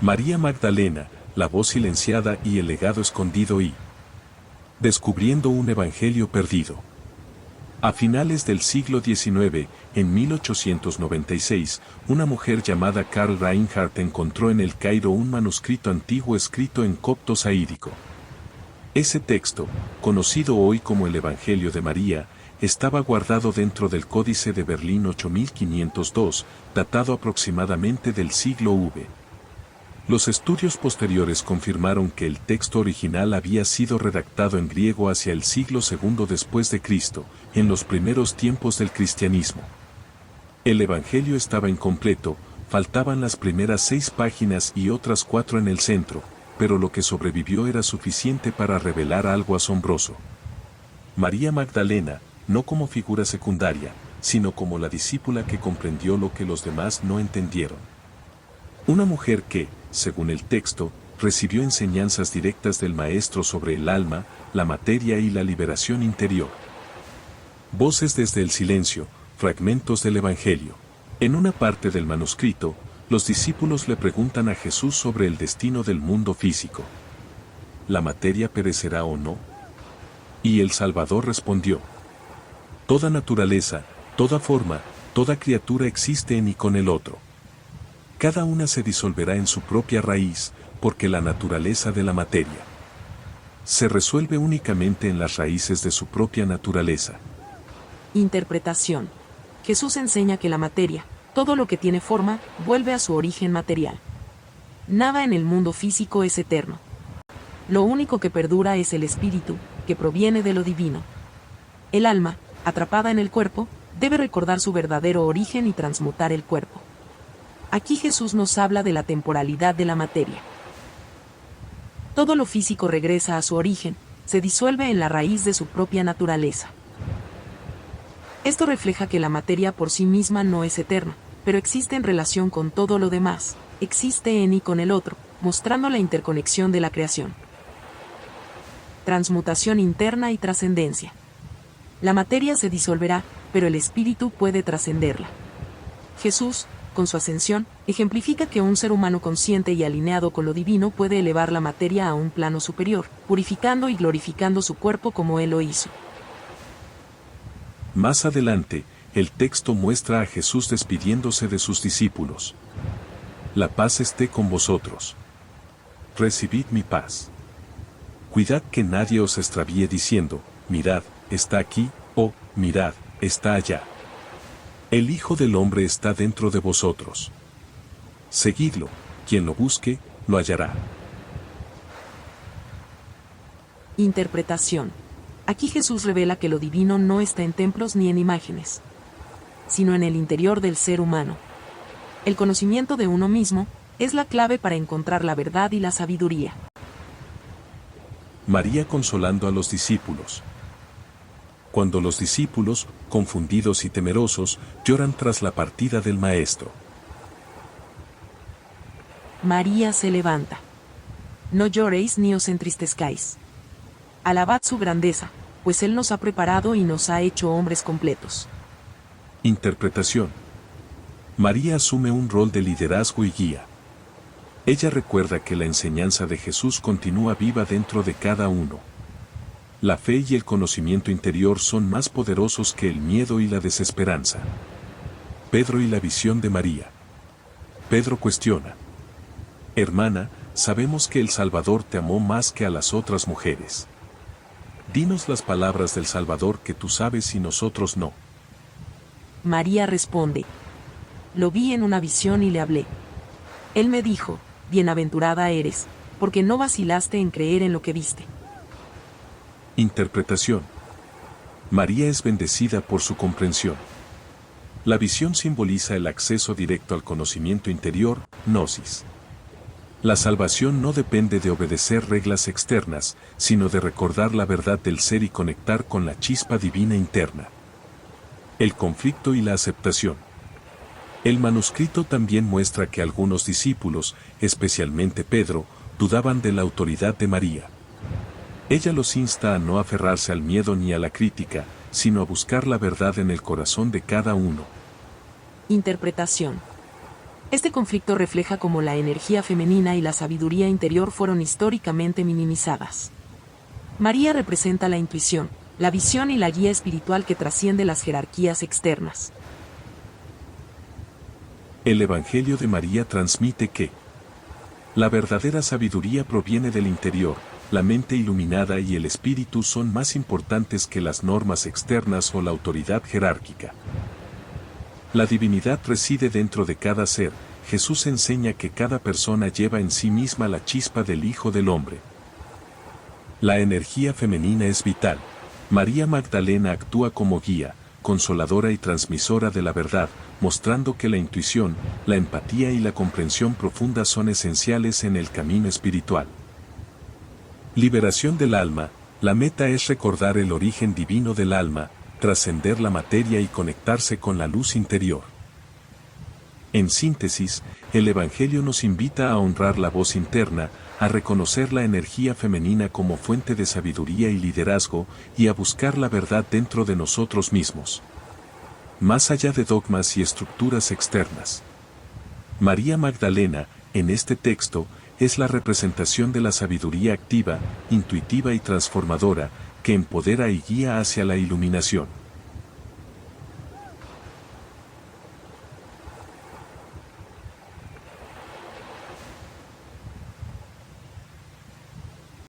María Magdalena, la voz silenciada y el legado escondido y descubriendo un evangelio perdido. A finales del siglo XIX, en 1896, una mujer llamada Karl Reinhardt encontró en el Cairo un manuscrito antiguo escrito en copto saídico. Ese texto, conocido hoy como el Evangelio de María, estaba guardado dentro del Códice de Berlín 8502, datado aproximadamente del siglo V. Los estudios posteriores confirmaron que el texto original había sido redactado en griego hacia el siglo II después de Cristo, en los primeros tiempos del cristianismo. El Evangelio estaba incompleto, faltaban las primeras 6 páginas y otras 4 en el centro, pero lo que sobrevivió era suficiente para revelar algo asombroso. María Magdalena, no como figura secundaria, sino como la discípula que comprendió lo que los demás no entendieron. Una mujer que, según el texto, recibió enseñanzas directas del Maestro sobre el alma, la materia y la liberación interior. Voces desde el silencio, fragmentos del Evangelio. En una parte del manuscrito, los discípulos le preguntan a Jesús sobre el destino del mundo físico. ¿La materia perecerá o no? Y el Salvador respondió: toda naturaleza, toda forma, toda criatura existe en y con el otro. Cada una se disolverá en su propia raíz, porque la naturaleza de la materia se resuelve únicamente en las raíces de su propia naturaleza. Interpretación. Jesús enseña que la materia, todo lo que tiene forma, vuelve a su origen material. Nada en el mundo físico es eterno. Lo único que perdura es el espíritu, que proviene de lo divino. El alma, atrapada en el cuerpo, debe recordar su verdadero origen y transmutar el cuerpo. Aquí Jesús nos habla de la temporalidad de la materia. Todo lo físico regresa a su origen, se disuelve en la raíz de su propia naturaleza. Esto refleja que la materia por sí misma no es eterna, pero existe en relación con todo lo demás, existe en y con el otro, mostrando la interconexión de la creación. Transmutación interna y trascendencia. La materia se disolverá, pero el espíritu puede trascenderla. Jesús, con su ascensión, ejemplifica que un ser humano consciente y alineado con lo divino puede elevar la materia a un plano superior, purificando y glorificando su cuerpo como Él lo hizo. Más adelante, el texto muestra a Jesús despidiéndose de sus discípulos. La paz esté con vosotros. Recibid mi paz. Cuidad que nadie os extravíe diciendo: mirad, está aquí, o mirad, está allá. El Hijo del Hombre está dentro de vosotros. Seguidlo, quien lo busque, lo hallará. Interpretación. Aquí Jesús revela que lo divino no está en templos ni en imágenes, sino en el interior del ser humano. El conocimiento de uno mismo es la clave para encontrar la verdad y la sabiduría. María consolando a los discípulos. Cuando los discípulos, confundidos y temerosos, lloran tras la partida del Maestro. María se levanta. No lloréis ni os entristezcáis. Alabad su grandeza, pues Él nos ha preparado y nos ha hecho hombres completos. Interpretación. María asume un rol de liderazgo y guía. Ella recuerda que la enseñanza de Jesús continúa viva dentro de cada uno. La fe y el conocimiento interior son más poderosos que el miedo y la desesperanza. Pedro y la visión de María. Pedro cuestiona: hermana, sabemos que el Salvador te amó más que a las otras mujeres. Dinos las palabras del Salvador que tú sabes y nosotros no. María responde: lo vi en una visión y le hablé. Él me dijo: bienaventurada eres, porque no vacilaste en creer en lo que viste. Interpretación. María es bendecida por su comprensión. La visión simboliza el acceso directo al conocimiento interior, gnosis. La salvación no depende de obedecer reglas externas, sino de recordar la verdad del ser y conectar con la chispa divina interna. El conflicto y la aceptación. El manuscrito también muestra que algunos discípulos, especialmente Pedro, dudaban de la autoridad de María. Ella los insta a no aferrarse al miedo ni a la crítica, sino a buscar la verdad en el corazón de cada uno. Interpretación. Este conflicto refleja cómo la energía femenina y la sabiduría interior fueron históricamente minimizadas. María representa la intuición, la visión y la guía espiritual que trasciende las jerarquías externas. El Evangelio de María transmite que la verdadera sabiduría proviene del interior, la mente iluminada y el espíritu son más importantes que las normas externas o la autoridad jerárquica. La divinidad reside dentro de cada ser. Jesús enseña que cada persona lleva en sí misma la chispa del Hijo del Hombre. La energía femenina es vital. María Magdalena actúa como guía, consoladora y transmisora de la verdad, mostrando que la intuición, la empatía y la comprensión profunda son esenciales en el camino espiritual. Liberación del alma. La meta es recordar el origen divino del alma, trascender la materia y conectarse con la luz interior. En síntesis, el Evangelio nos invita a honrar la voz interna, a reconocer la energía femenina como fuente de sabiduría y liderazgo, y a buscar la verdad dentro de nosotros mismos. Más allá de dogmas y estructuras externas. María Magdalena, en este texto, es la representación de la sabiduría activa, intuitiva y transformadora, que empodera y guía hacia la iluminación.